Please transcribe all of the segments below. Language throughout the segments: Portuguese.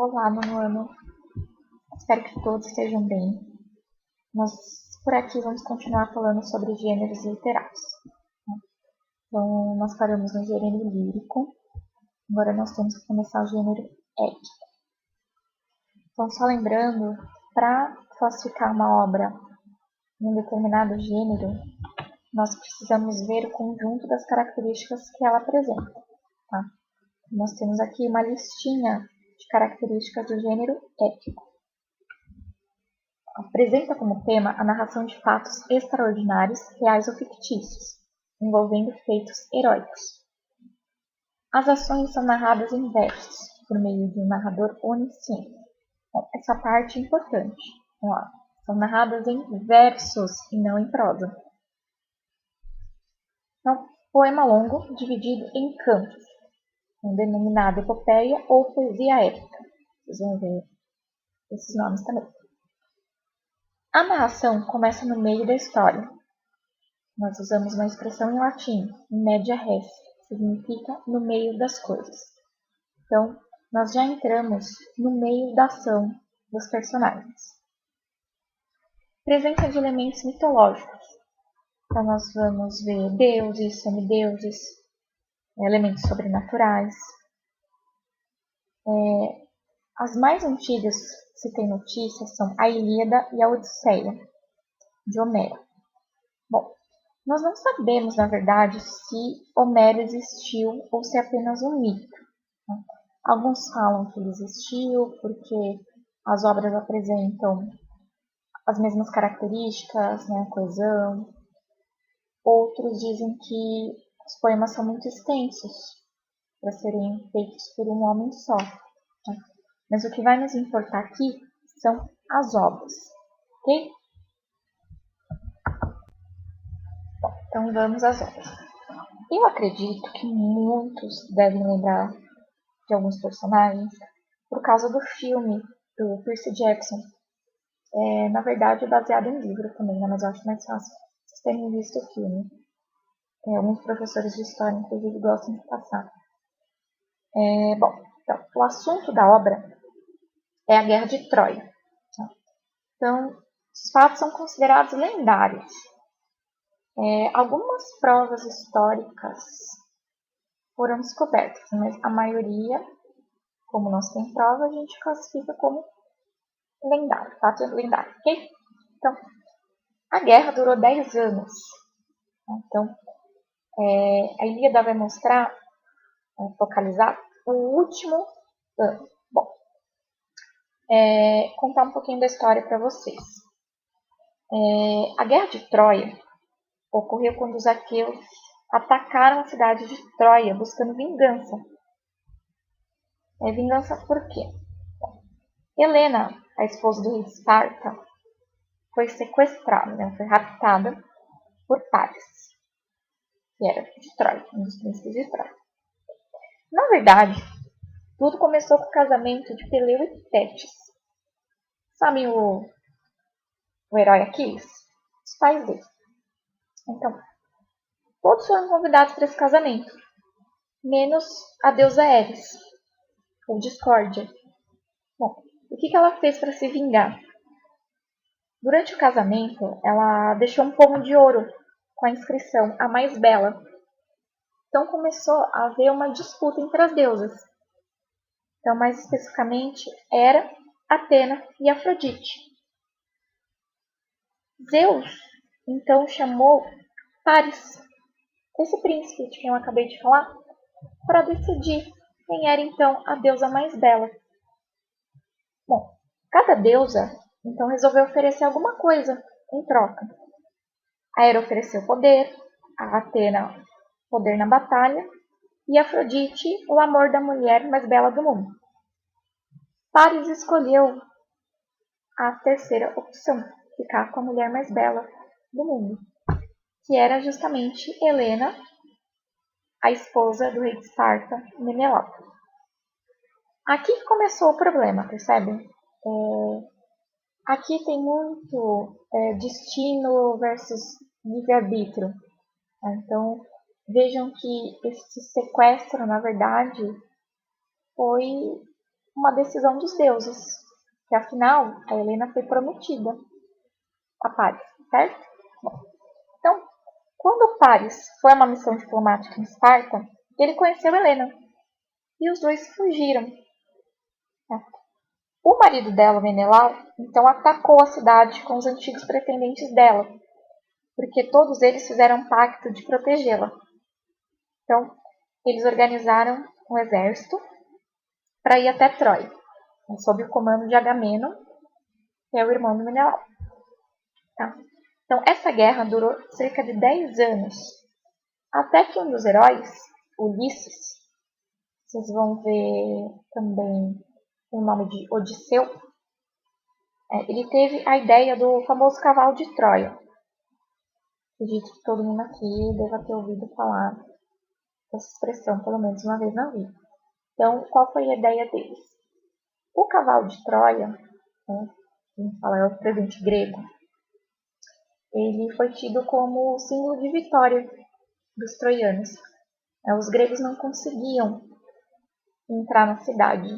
Olá, nono ano. Espero que todos estejam bem. Nós, por aqui, vamos continuar falando sobre gêneros literários. Então, nós paramos no gênero lírico. Agora nós temos que começar o gênero épico. Então, só lembrando, para classificar uma obra em um determinado gênero, nós precisamos ver o conjunto das características que ela apresenta. Tá? Nós temos aqui uma listinha de características do gênero épico. Apresenta como tema a narração de fatos extraordinários, reais ou fictícios, envolvendo feitos heróicos. As ações são narradas em versos, por meio de um narrador onisciente. Bom, essa parte é importante. Vamos lá. São narradas em versos e não em prosa. Então, poema longo dividido em cantos, denominado epopeia ou poesia épica. Vocês vão ver esses nomes também. A narração começa no meio da história. Nós usamos uma expressão em latim, media res, que significa no meio das coisas. Então, nós já entramos no meio da ação dos personagens. Presença de elementos mitológicos. Então, nós vamos ver deuses, semideuses, elementos sobrenaturais. As mais antigas que se tem notícia são a Ilíada e a Odisseia, de Homero. Bom, nós não sabemos, na verdade, se Homero existiu ou se é apenas um mito. Alguns falam que ele existiu porque as obras apresentam as mesmas características, né, coesão. Outros dizem que os poemas são muito extensos para serem feitos por um homem só. Né? Mas o que vai nos importar aqui são as obras, ok? Bom, então vamos às obras. Eu acredito que muitos devem lembrar de alguns personagens por causa do filme do Percy Jackson. Na verdade, é baseado em livro também, né? Mas eu acho mais fácil vocês terem visto o filme. Alguns professores de história, inclusive, gostam de passar. Bom, então, o assunto da obra é a Guerra de Troia. Tá? Então, os fatos são considerados lendários. Algumas provas históricas foram descobertas, mas a maioria, como não se tem prova, a gente classifica como lendário, fato lendário, ok? Então, a guerra durou 10 anos. Então, a Ilíada vai mostrar, focalizar, o último ano. Bom, contar um pouquinho da história para vocês. A Guerra de Troia ocorreu quando os aqueus atacaram a cidade de Troia buscando vingança. Vingança por quê? Helena, a esposa do rei de Esparta, foi sequestrada, né? Foi raptada por Paris, que era de Troia, um dos príncipes de Troia. Na verdade, tudo começou com o casamento de Peleu e Tétis. Sabe o herói Aquiles? Os pais dele. Então, todos foram convidados para esse casamento, menos a deusa Eris, ou Discórdia. Bom, o que ela fez para se vingar? Durante o casamento, ela deixou um pomo de ouro com a inscrição A Mais Bela. Então começou a haver uma disputa entre as deusas. Então, mais especificamente, Hera, Atena e Afrodite. Zeus, então, chamou Paris, esse príncipe de quem eu acabei de falar, para decidir quem era, então, a deusa mais bela. Bom, cada deusa, então, resolveu oferecer alguma coisa em troca. A Hera ofereceu poder, a Atena poder na batalha e Afrodite o amor da mulher mais bela do mundo. Paris escolheu a terceira opção, ficar com a mulher mais bela do mundo, que era justamente Helena, a esposa do rei de Esparta, Menelope. Aqui que começou o problema, percebe? Aqui tem muito destino versus livre-arbítrio. Então, vejam que esse sequestro, na verdade, foi uma decisão dos deuses, que afinal a Helena foi prometida a Paris, certo? Então, quando Paris foi a uma missão diplomática em Esparta, ele conheceu Helena e os dois fugiram. O marido dela, Menelau, então atacou a cidade com os antigos pretendentes dela, porque todos eles fizeram um pacto de protegê-la. Então, eles organizaram um exército para ir até Troia, sob o comando de Agamenon, que é o irmão do Menelau. Tá? Então, essa guerra durou cerca de 10 anos, até que um dos heróis, Ulisses, vocês vão ver também o nome de Odisseu, ele teve a ideia do famoso cavalo de Troia. Acredito que todo mundo aqui deva ter ouvido falar dessa expressão, pelo menos uma vez na vida. Então, qual foi a ideia deles? O cavalo de Troia, né, a gente fala, é o presente grego, ele foi tido como símbolo de vitória dos troianos. Os gregos não conseguiam entrar na cidade.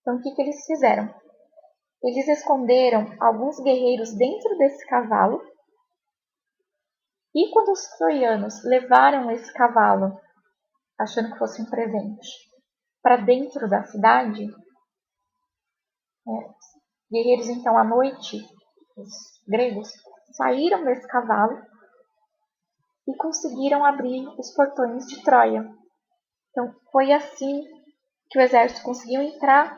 Então, o que eles fizeram? Eles esconderam alguns guerreiros dentro desse cavalo. E quando os troianos levaram esse cavalo, achando que fosse um presente, para dentro da cidade, guerreiros então à noite, os gregos, saíram desse cavalo e conseguiram abrir os portões de Troia. Então foi assim que o exército conseguiu entrar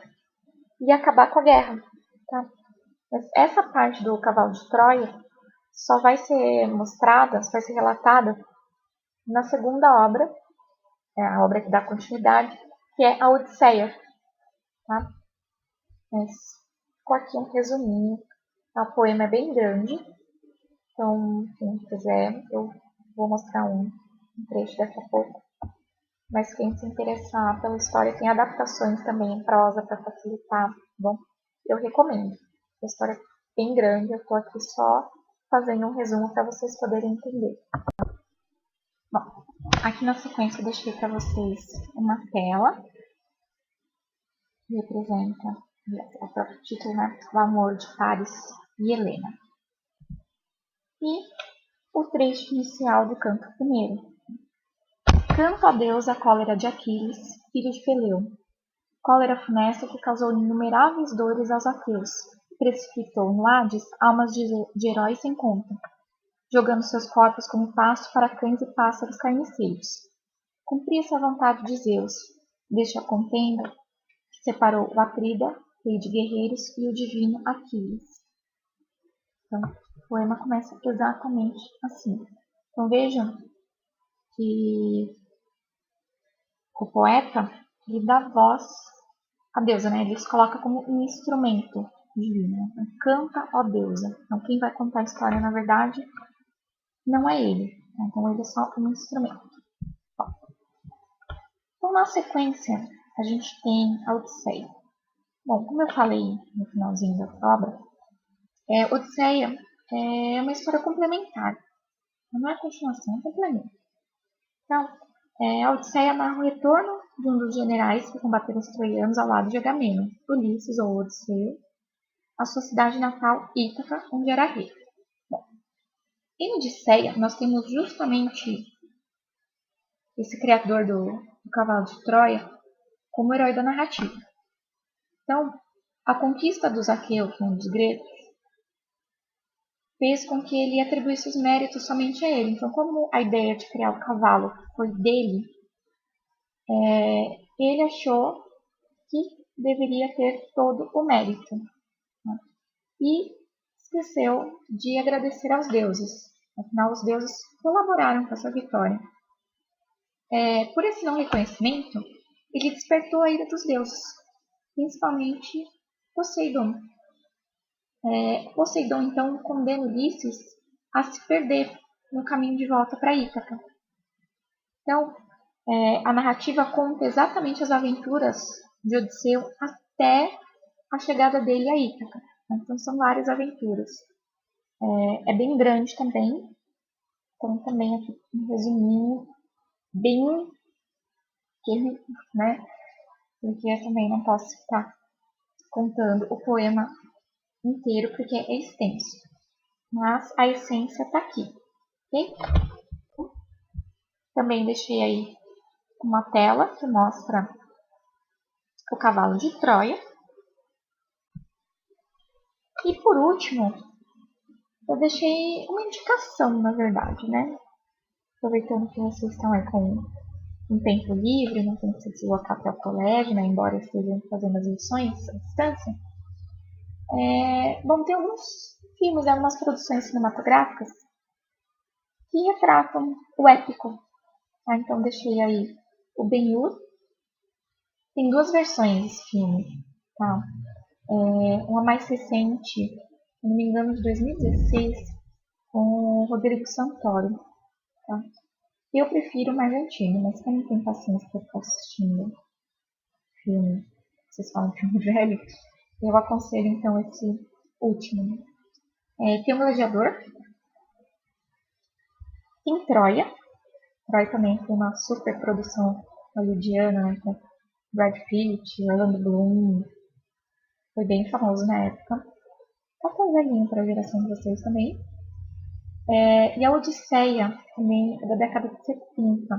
e acabar com a guerra. Tá? Mas essa parte do cavalo de Troia só vai ser mostrada, só vai ser relatada na segunda obra, a obra que dá continuidade, que é a Odisseia. Tá? Mas ficou aqui um resuminho. O poema é bem grande, então quem quiser eu vou mostrar um trecho daqui a pouco. Mas quem se interessar pela história tem adaptações também em prosa para facilitar, tá bom? Eu recomendo. A história é bem grande, eu estou aqui só fazendo um resumo para vocês poderem entender. Bom, aqui na sequência eu deixei para vocês uma tela que representa o próprio título, né? O amor de Paris e Helena. E o trecho inicial do canto primeiro. Canto a Deus a cólera de Aquiles, filho de Peleu. Cólera funesta que causou inumeráveis dores aos aqueus, e precipitou no Hades almas de heróis sem conta, jogando seus corpos como pasto para cães e pássaros carniceiros. Cumpria-se a vontade de Zeus, desde a contenda que separou o Atrida, rei de guerreiros, e o divino Aquiles. Então, o poema começa exatamente assim. Então vejam que o poeta ele dá voz à deusa, né? Ele se coloca como um instrumento divino. Então, canta, ó deusa. Então quem vai contar a história, na verdade, não é ele. Então ele é só um instrumento. Bom, então na sequência a gente tem a Odisseia. Bom, como eu falei no finalzinho da obra, Odisseia é uma história complementar. Não é continuação, é complemento. Então, a Odisseia narra o retorno de um dos generais que combateram os troianos ao lado de Agamenon, Ulisses ou Odisseu, à sua cidade natal, Ítaca, onde era rei. Bom, em Odisseia, nós temos justamente esse criador do cavalo de Troia como herói da narrativa. Então, a conquista dos aqueus, dos gregos, fez com que ele atribuísse os méritos somente a ele. Então, como a ideia de criar o cavalo foi dele, ele achou que deveria ter todo o mérito. Né? E esqueceu de agradecer aos deuses. Afinal, os deuses colaboraram com essa vitória. Por esse não reconhecimento, ele despertou a ira dos deuses, principalmente Poseidon. Poseidon, então, condena Ulisses a se perder no caminho de volta para Ítaca. Então, a narrativa conta exatamente as aventuras de Odisseu até a chegada dele a Ítaca. Então, são várias aventuras. É bem grande também. Então, também aqui um resuminho bem, né, porque eu também não posso ficar contando o poema inteiro, porque é extenso. Mas a essência tá aqui, ok? Também deixei aí uma tela que mostra o cavalo de Troia. E por último, eu deixei uma indicação, na verdade, né? Aproveitando que vocês estão aí com um tempo livre, não tem que se deslocar até o colégio, né? Embora estejam fazendo as lições à distância. Bom, tem alguns filmes, algumas produções cinematográficas que retratam o épico. Tá? Então deixei aí o Ben-Hur. Tem duas versões desse filme. Tá? Uma mais recente, se não me engano, de 2016, com o Rodrigo Santoro. Tá? Eu prefiro o mais antigo, mas quem não tem paciência para ficar assistindo filme, vocês falam filme velho, eu aconselho então esse último. Tem o Gladiador, tem Troia. Troia também foi uma super produção hollywoodiana, né, com Brad Pitt, Orlando Bloom. Foi bem famoso na época. Tá tão velhinho para a geração de vocês também. E a Odisseia, também é da década de 70.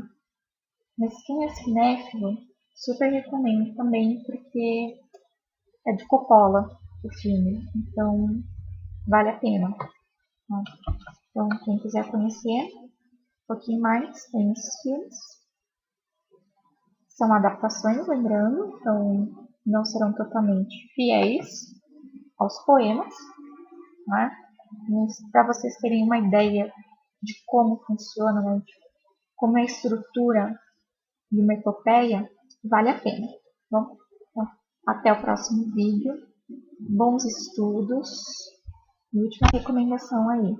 Mas quem é cinéfilo, super recomendo também, porque é de Coppola o filme. Então, vale a pena. Tá? Então, quem quiser conhecer um pouquinho mais, tem esses filmes. São adaptações, lembrando, então não serão totalmente fiéis aos poemas. Tá? Para vocês terem uma ideia de como funciona, né, de como é a estrutura de uma epopeia, vale a pena. Bom, então, até o próximo vídeo. Bons estudos. E última recomendação aí.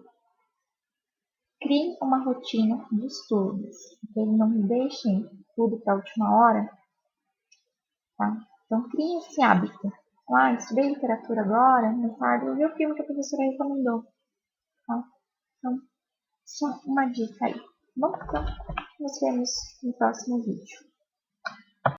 Criem uma rotina de estudos. Okay? Não deixem tudo para a última hora. Tá? Então, criem esse hábito. Estudei literatura agora, mais tarde eu vi o filme que a professora recomendou. Tá? Então, só uma dica aí. Bom, então, nos vemos no próximo vídeo.